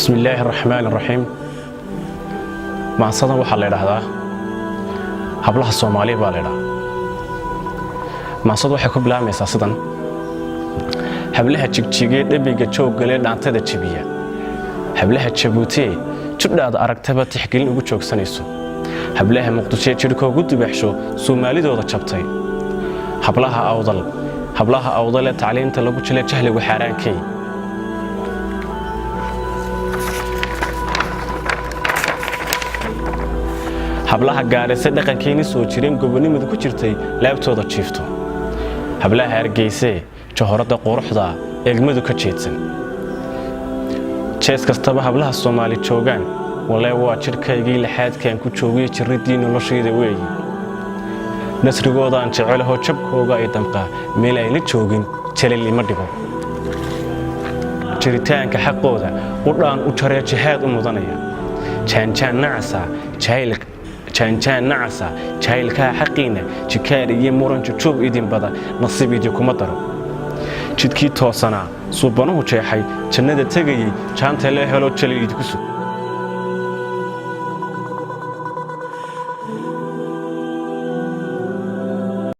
بسم الله الرحمن الرحيم مانسada waxa la yiraahdaa hablaha Soomaaliyeed baa la yiraahdaa maansadu waxay ku bilaabmaysaa sidan hablaha jigjigeed dhabiga joogale dhaantada jibiya hablaha Jabuuti jidhaad aragtaba tixgelin ugu joogsanayso hablaha Muqdisho jidhka ugu dubaxsho Soomaalidooda jabtay hablaha awdal ee tacliinta lagu jilay jahliga xaraankay hablaha gaaraysa dhaqankeeni soo jireen gobonimada ku jirtay laabtooda jiifto hablaha Hargeysa johorada quruxda eegmadu ka jeedsan jees kastaba hablaha Soomaali joogan walaa waa jirkaygii laxaadkan ku joogay jiridii noloshayda weeyii nasrigooda aan jecelahay jabkooga ay damqa meel ay la joogin jalil ima dhigo jiritaanka xaqooda qudaan u jaray jihaad u mudanaya jaan nacasa jaylka xaqiina jikaari iyo muran joog idin bada nasiibidii kuma daro jidkii toosana suubanuhu jeexay jannada tagayay jaanta la helo jalil idinku sug